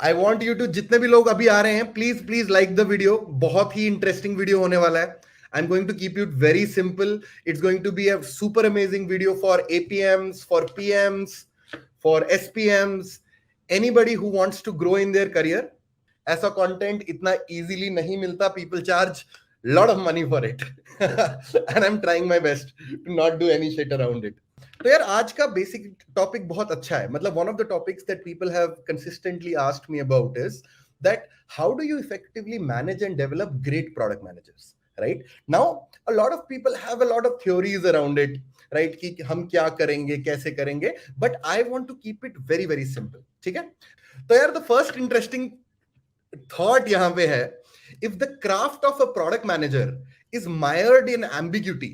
I want you to, जितने भी लोग अभी आ रहे हैं, please please like the video. बहुत ही इंटरेस्टिंग वीडियो होने वाला है. I'm going to keep it very simple. It's going to be a super amazing video for APMs, for PMs, for SPMs, anybody who wants to grow in their career. ऐसा content इतना easily नहीं मिलता. People charge lot of money for it and I am trying my best to not do any shit around it. तो यार आज का basic topic बहुत अच्छा है. मतलब one of the topics that people have consistently asked me about is that how do you effectively manage and develop great product managers, right? Now a lot of people have a lot of theories around it, right? कि हम क्या करेंगे, कैसे करेंगे, but I want to keep it very very simple. ठीक है? तो यार the first interesting thought यहां पे है, if the craft of a product manager is mired in ambiguity,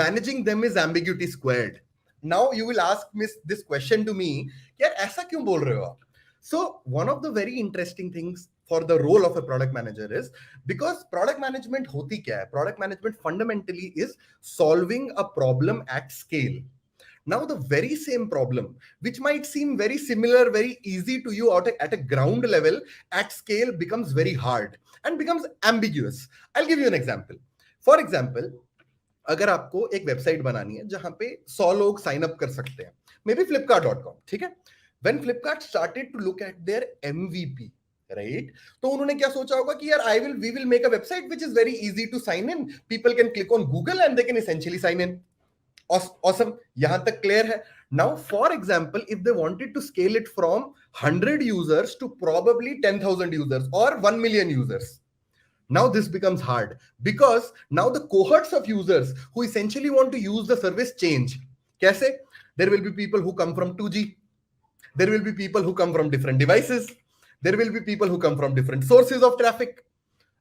managing them is ambiguity squared. Now you will ask me this question to me, यार ऐसा क्यों बोल रहे हो आप? So one of the very interesting things for the role of a product manager is because product management hoti kya hai? Product management fundamentally is solving a problem at scale. Now the very same problem, which might seem very similar, very easy to you at a ground level, at scale becomes very hard and becomes ambiguous. I'll give you an example. For example, अगर आपको एक website बनानी है जहां पे 100 लोग sign up कर सकते हैं, मे बी flipkart.com, ठीक है? When Flipkart started to look at their MVP, right? तो उन्होंने क्या सोचा होगा कि यार we will make a website which is very easy to sign in. People can click on Google and they can essentially sign in. Awesome. यहाँ तक clear है. Now, for example, if they wanted to scale it from 100 users to probably 10,000 users or 1 million users, now this becomes hard because now the cohorts of users who essentially want to use the service change. कैसे? There will be people who come from 2G. There will be people who come from different devices. There will be people who come from different sources of traffic.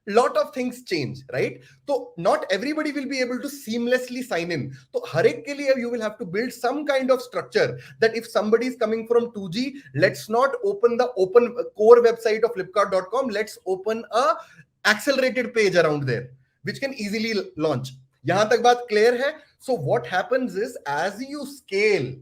Lot of things change, right? So not everybody will be able to seamlessly sign in. So har ek ke liye you will have to build some kind of structure that if somebody is coming from 2G, let's not open the open core website of flipkart.com. Let's open a accelerated page around there, which can easily launch. Yahan tak baat clear hai? So what happens is as you scale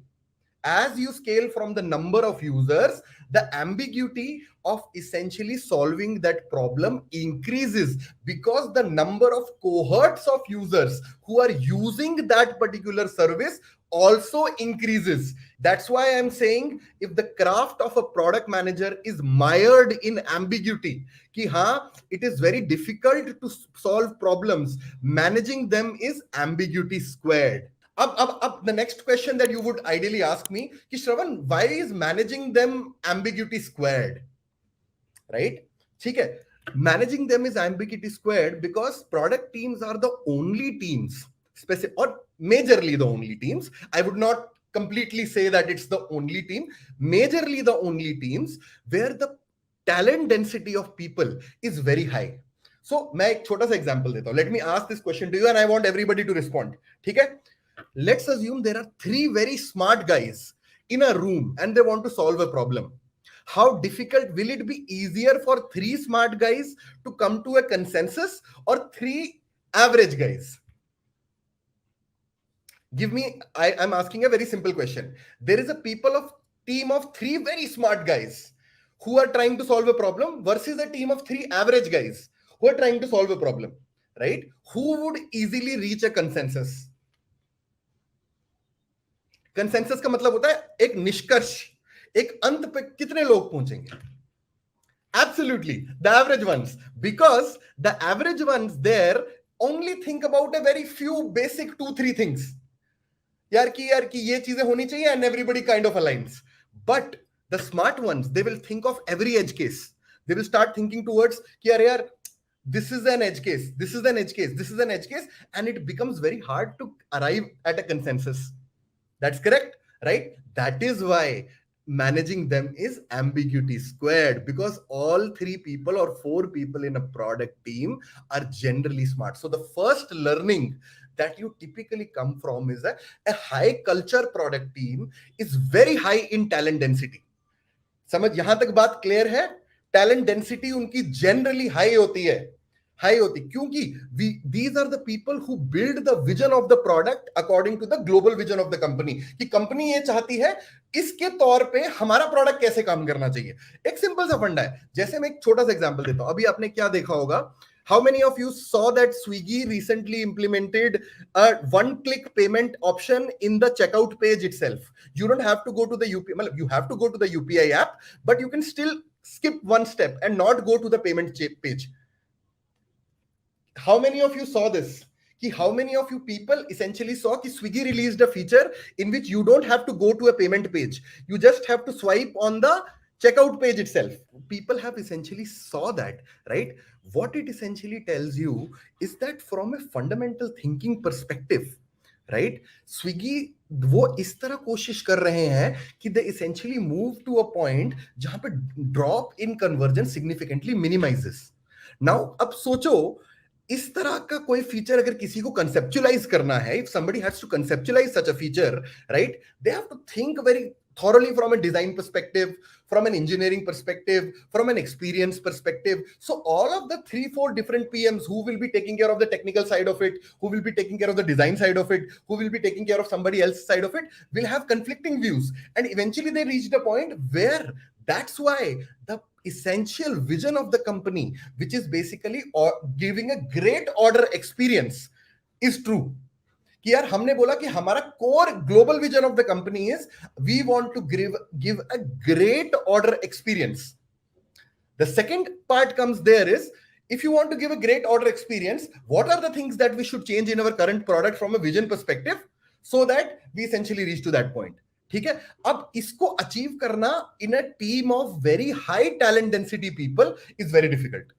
from the number of users, the ambiguity of essentially solving that problem increases because the number of cohorts of users who are using that particular service also increases. That's why I'm saying if the craft of a product manager is mired in ambiguity, कि हाँ, it is very difficult to solve problems, managing them is ambiguity squared. अब the next question that you would ideally ask me कि श्रवण, why is managing them ambiguity squared, right? ठीक है, managing them is ambiguity squared because product teams are the only teams, specific or majorly the only teams. I would not completely say that it's the only team, majorly the only teams where the talent density of people is very high. So मैं एक छोटा सा example देता हूं. Let me ask this question to you and I want everybody to respond. ठीक है? Let's assume there are 3 very smart guys in a room and they want to solve a problem. How difficult will it be? Easier for 3 smart guys to come to a consensus or 3 average guys? Give me, I'm asking a very simple question. There is a team of 3 very smart guys who are trying to solve a problem versus a team of 3 average guys who are trying to solve a problem, right? Who would easily reach a consensus? Consensus का मतलब होता है एक निष्कर्ष, एक अंत पे कितने लोग पहुंचेंगे. Absolutely, the average ones, because the average ones there only think about a very few basic 2-3 things. यार कि ये चीजें होनी चाहिए and everybody kind of aligns. But the smart ones, they will think of every edge case. They will start thinking towards कि यार this is an edge case, this is an edge case, this is an edge case, and it becomes very hard to arrive at a consensus. That's correct, right? That is why managing them is ambiguity squared, because all 3 people or 4 people in a product team are generally smart. So the first learning that you typically come from is a high culture product team is very high in talent density. समझ, यहां तक बात clear है? Talent density उनकी generally high होती है. High होती, क्योंकि these are the people who build the vision of the product according to the global vision of the company, कि कंपनी ये चाहती है इसके तौर पे हमारा प्रोडक्ट कैसे काम करना चाहिए। एक सिंपल सा फंडा है। जैसे मैं एक छोटा सा एग्जांपल देता हूं, अभी आपने क्या देखा होगा, how many of you saw that Swiggy recently implemented a one click payment option in the checkout page itself? You don't have to go to the UPI, you have to go to the UPI app, but you can still skip one step and not go to the payment page. How many of you saw this? Ki how many of you people essentially saw ki Swiggy released a feature in which you don't have to go to a payment page. You just have to swipe on the checkout page itself. People have essentially saw that, right? What it essentially tells you is that from a fundamental thinking perspective, right, Swiggy वो इस तरह कोशिश कर रहे हैं कि they essentially move to a point जहां पे drop in conversion significantly minimizes. Now अब सोचो, इस तरह का कोई फीचर अगर किसी को कंसेप्चुअलाइज करना है, if somebody has to conceptualize such a feature, right, they have to think very thoroughly from a design perspective, from an engineering perspective, from an experience perspective. So all of the 3-4 different PMs who will be taking care of the technical side of it, who will be taking care of the design side of it, who will be taking care of somebody else's side of it, will have conflicting views, and eventually they reached a point where that's why the essential vision of the company, which is basically giving a great order experience, is true. कि यार हमने बोला कि हमारा core global vision of the company is we want to give a great order experience. The second part comes there is, if you want to give a great order experience, what are the things that we should change in our current product from a vision perspective so that we essentially reach to that point. ठीक है, अब इसको achieve करना in a team of very high talent density people is very difficult.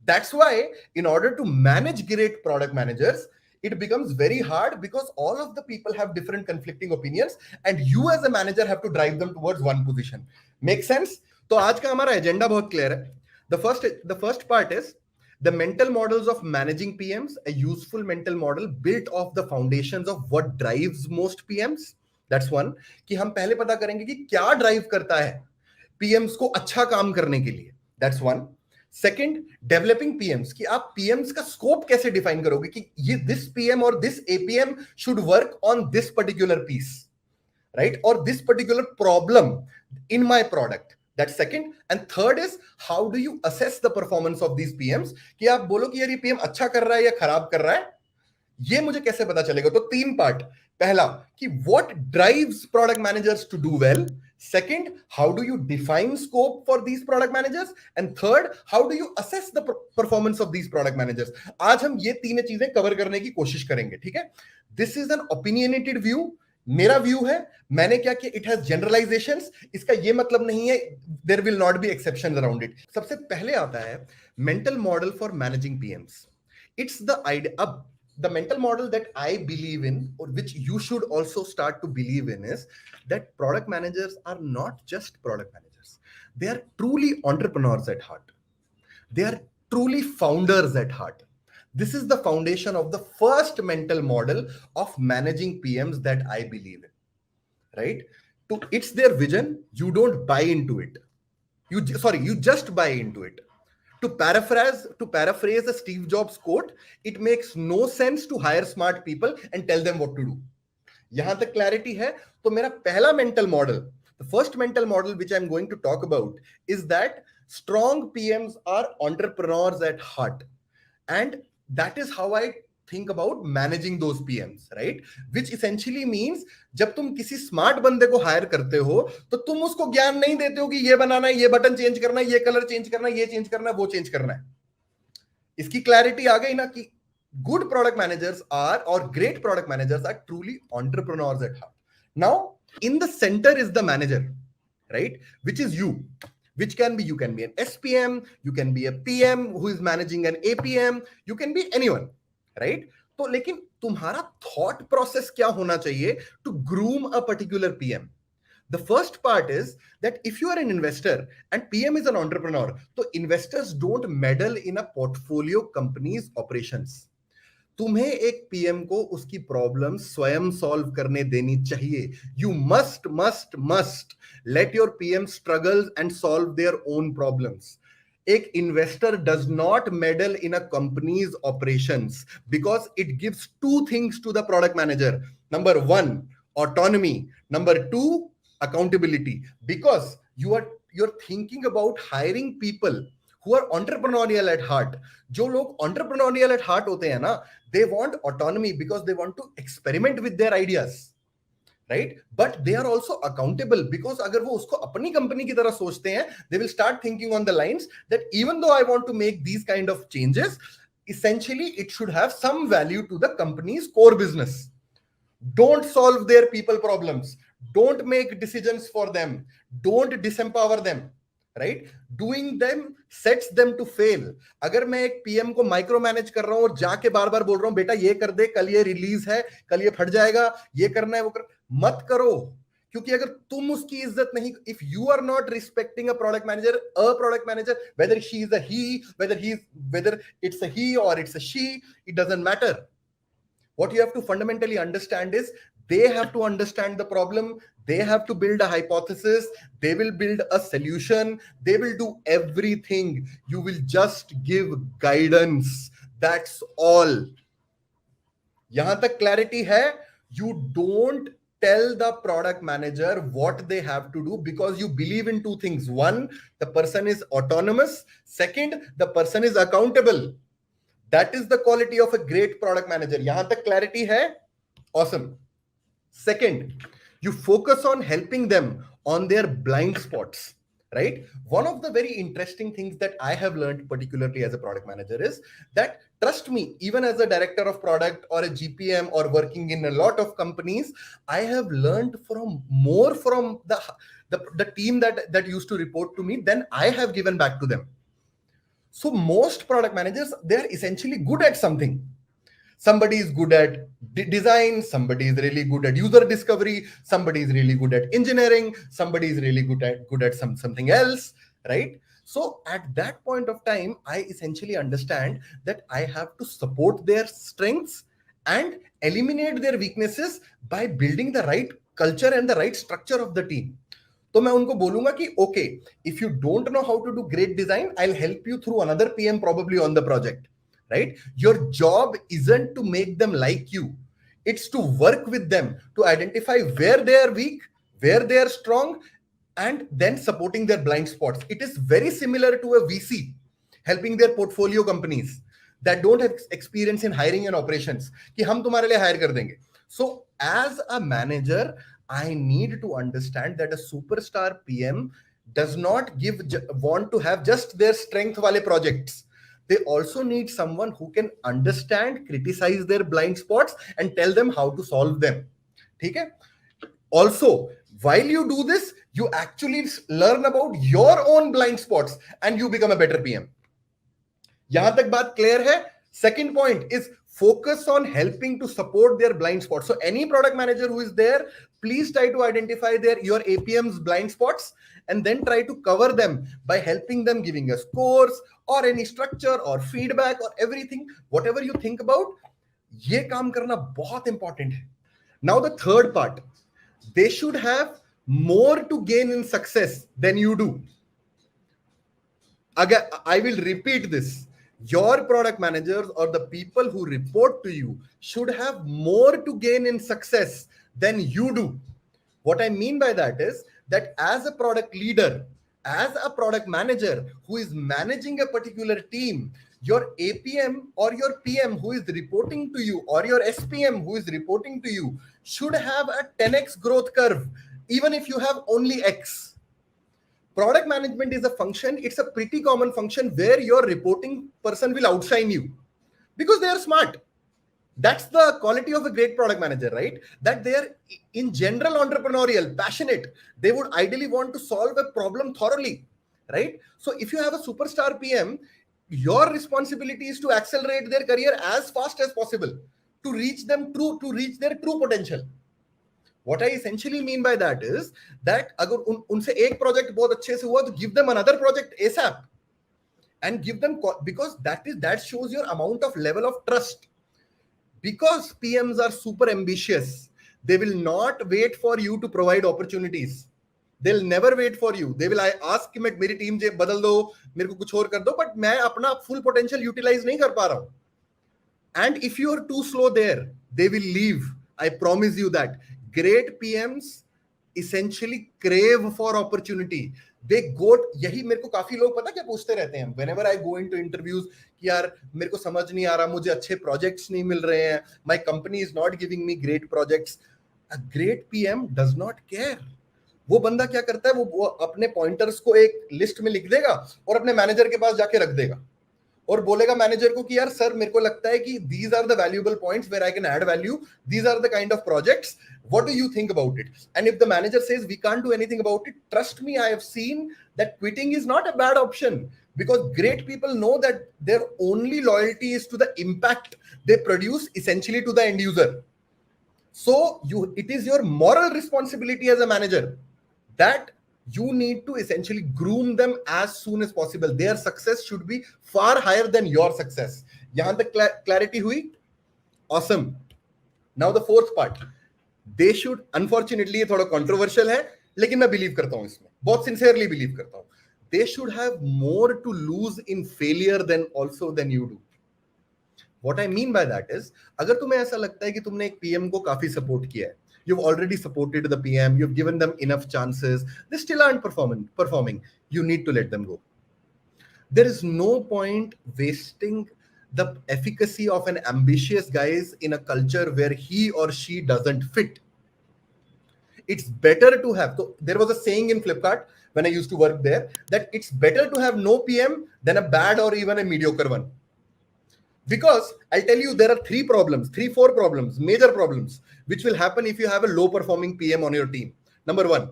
That's why in order to manage great product managers, it becomes very hard because all of the people have different conflicting opinions and you as a manager have to drive them towards one position. Make sense? तो आज का हमारा agenda बहुत clear है. The first part is the mental models of managing PMs, a useful mental model built off the foundations of what drives most PMs. That's one. कि हम पहले पता करेंगे कि क्या ड्राइव करता है PMs को अच्छा काम करने के लिए. That's one. Second, developing PM's, कि आप पीएम्स का स्कोप कैसे डिफाइन करोगे कि ये दिस पीएम और this APM should work on this particular piece, right, और this particular problem in my product. That second. And third is how do you assess the performance of these PMs, कि आप बोलो कि यार ये PM अच्छा कर रहा है या खराब कर रहा है, ये मुझे कैसे पता चलेगा. तो तीन पार्ट. पहला कि what drives product managers to do well. Second, how do you define scope for these product managers? And third, how do you assess the performance of these product managers? आज हम ये तीन चीजें कवर करने की कोशिश करेंगे. ठीक है, this is an opinionated view. मेरा व्यू है, मैंने क्या किया, इट हैज जनरलाइजेशंस. इसका ये मतलब नहीं है there will not be exceptions around it. सबसे पहले आता है mental model for managing PMs. It's the idea. अब the mental model that I believe in, or which you should also start to believe in, is that product managers are not just product managers. They are truly entrepreneurs at heart. They are truly founders at heart. This is the foundation of the first mental model of managing PMs that I believe in, right? It's their vision. You don't buy into it. You just buy into it. To paraphrase a Steve Jobs quote, it makes no sense to hire smart people and tell them what to do. यहां तक clarity है. तो मेरा पहला mental model, the first mental model which I'm going to talk about, is that strong PMs are entrepreneurs at heart, and that is how I think about managing those PMs, right? Which essentially means जब तुम किसी smart बंदे को higher करते हो तो तुम उसको ज्ञान नहीं देते हो कि ये बनाना है, ये बटन चेंज करना है, ये कलर चेंज करना है, ये चेंज करना है, वो चेंज करना है. इसकी क्लैरिटी आ गई ना कि good product managers are, or great product managers are, truly entrepreneurs at heart. Now in the center is the manager, right, which is you. Which can be, you can be an SPM, you can be a PM who is managing an APM, you can be anyone, right? तो लेकिन तुम्हारा thought process क्या होना चाहिए to groom a particular PM? The first part is that if you are an investor and PM is an entrepreneur, so investors don't meddle in a portfolio company's operations. तुम्हें एक PM को उसकी problem स्वयं solve करने देनी चाहिए. You must let your PM struggles and solve their own problems. एक investor does not meddle in a company's operations because it gives two things to the product manager. Number one, autonomy. Number two, accountability. Because you're thinking about hiring people who are entrepreneurial at heart. जो लोग entrepreneurial at heart होते हैं ना, they want autonomy because they want to experiment with their ideas. Right but they are also accountable because अगर वो उसको अपनी company की तरह सोचते हैं they will start thinking on the lines that even though I want to make these kind of changes essentially it should have some value to the company's core business. Don't solve their people problems, don't make decisions for them, don't disempower them, right? Doing them sets them to fail. अगर मैं एक PM को micro manage कर रहा हूं और जाके बार बार बोल रहा हूं बेटा ये कर दे, कल ये रिलीज है, कल ये फट जाएगा, ये करना है, वो कर, मत करो. क्योंकि अगर तुम उसकी इज्जत नहीं, if you are not respecting a product manager, whether she is a he, whether it's a he or it's a she, it doesn't matter. What you have to fundamentally understand is they have to understand the problem, they have to build a hypothesis, they will build a solution, they will do everything. You will just give guidance. That's all. यहां तक clarity है. You don't tell the product manager what they have to do because you believe in two things. One, the person is autonomous. Second, the person is accountable. That is the quality of a great product manager. Yahan tak clarity hai? Awesome. Second, you focus on helping them on their blind spots, right? One of the very interesting things that I have learned, particularly as a product manager, is that, trust me, even as a director of product or a GPM or working in a lot of companies, I have learned more from the team that used to report to me than I have given back to them. So most product managers, they're essentially good at something. Somebody is good at design, somebody is really good at user discovery, somebody is really good at engineering, somebody is really good at something else, right? So at that point of time, I essentially understand that I have to support their strengths and eliminate their weaknesses by building the right culture and the right structure of the team. तो मैं उनको बोलूंगा कि okay, if you don't know how to do great design, I will help you through another PM probably on the project, right? Your job isn't to make them like you, it's to work with them to identify where they are weak, where they are strong, and then supporting their blind spots. It is very similar to a VC helping their portfolio companies that don't have experience in hiring and operations कि हम तुम्हारे लिए hire कर देंगे. So as a manager, I need to understand that a superstar PM does not want to have just their strength wale projects. They also need someone who can understand, criticize their blind spots and tell them how to solve them. Okay? Also, while you do this, you actually learn about your own blind spots and you become a better PM. Yahan tak baat clear hai? Second point is focus on helping to support their blind spots. So any product manager who is there, please try to identify your APM's blind spots and then try to cover them by helping them, giving us scores or any structure or feedback or everything, whatever you think about. ये काम करना बहुत important है. Now the third part, they should have more to gain in success than you do. Again, I will repeat this. Your product managers or the people who report to you should have more to gain in success than you do. What I mean by that is that as a product leader, as a product manager who is managing a particular team, your APM or your PM who is reporting to you or your SPM who is reporting to you should have a 10x growth curve, even if you have only X. Product management is a function, it's a pretty common function where your reporting person will outshine you because they are smart. That's the quality of a great product manager, right? That they are in general entrepreneurial, passionate. They would ideally want to solve a problem thoroughly, right? So if you have a superstar PM, your responsibility is to accelerate their career as fast as possible to reach their true potential. What I essentially mean by that is that अगर उनसे एक project बहुत अच्छे से हुआ तो give them another project ASAP and give them, because that shows your amount of level of trust. Because PMs are super ambitious, they will not wait for you to provide opportunities. They'll never wait for you. They will ask कि मेरी team जे बदल दो, मेरे को कुछ और कर दो, but मैं अपना full potential utilize नहीं कर पा रहा हूं. And if you are too slow there, they will leave. I promise you that. Great PMs essentially crave for opportunity. They go, यही मेरे को काफी लोग पता क्या पूछते रहते हैं whenever I go into interviews कि यार मेरे को समझ नहीं आ रहा, मुझे अच्छे projects नहीं मिल रहे हैं, my company is not giving me great projects. A great PM does not care. वो बंदा क्या करता है, वो अपने पॉइंटर्स को एक लिस्ट में लिख देगा और अपने मैनेजर के पास जाके रख देगा और बोलेगा मैनेजर को कि यार सर मेरे को लगता है कि these are the valuable points where I can add value, these are the kind of projects, what do you think about it? And if the manager says we can't do anything about it, trust me, I have seen that quitting is not a bad option, because great people know that their only loyalty is to the impact they produce essentially to the end user. So it is your moral responsibility as a manager that you need to essentially groom them as soon as possible. Their success should be far higher than your success. Yahan tak clarity hui? Awesome. Now the fourth part. They should, unfortunately ये थोड़ा controversial है, लेकिन मैं believe करता हूँ इसमें, बहुत sincerely believe करता हूँ. They should have more to lose in failure than you do. What I mean by that is, अगर तुम्हें ऐसा लगता है कि तुमने एक PM को काफी support किया है, you've already supported the PM, you've given them enough chances, they still aren't performing, you need to let them go. There is no point wasting the efficacy of an ambitious guy in a culture where he or she doesn't fit. It's better to have, so there was a saying in Flipkart when I used to work there, that it's better to have no PM than a bad or even a mediocre one. Because I'll tell you, there are 4 problems, major problems, which will happen if you have a low performing PM on your team. Number 1,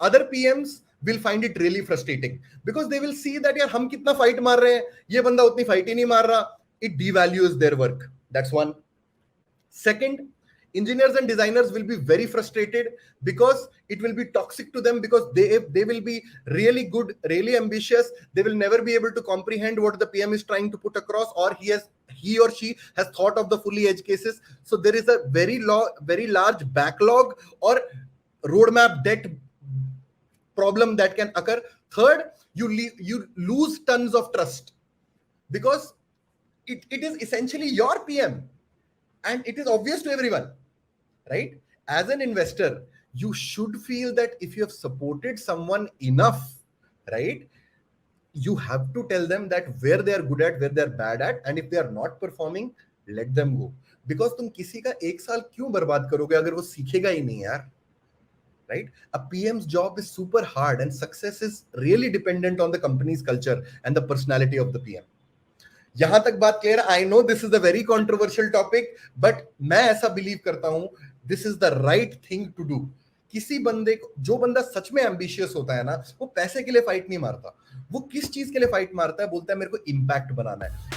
other PMs will find it really frustrating because they will see that yaar hum kitna fight maar rahe hain, ye banda utni fight hi nahi maar raha. It devalues their work. That's one. Second, engineers and designers will be very frustrated because it will be toxic to them, because they will be really good, really ambitious. They will never be able to comprehend what the PM is trying to put across, or he or she has thought of the fully edge cases. So there is a very large backlog or roadmap debt problem that can occur. Third, you lose tons of trust because it is essentially your PM and it is obvious to everyone, right? As an investor, you should feel that if you have supported someone enough, right, you have to tell them that where they are good at, where they are bad at, and if they are not performing, let them go. Because तुम किसी का 1 साल क्यों बर्बाद करोगे अगर वो सीखेगा ही नहीं यार, right? A PM's job is super hard and success is really dependent on the company's culture and the personality of the PM. यहां तक बात clear? I know this is a very controversial topic, but मैं ऐसा believe करता हूं this is the right thing to do. किसी बंदे को, जो बंदा सच में एम्बिशियस होता है ना, वो पैसे के लिए फाइट नहीं मारता. वो किस चीज के लिए फाइट मारता है? बोलता है मेरे को इम्पैक्ट बनाना है.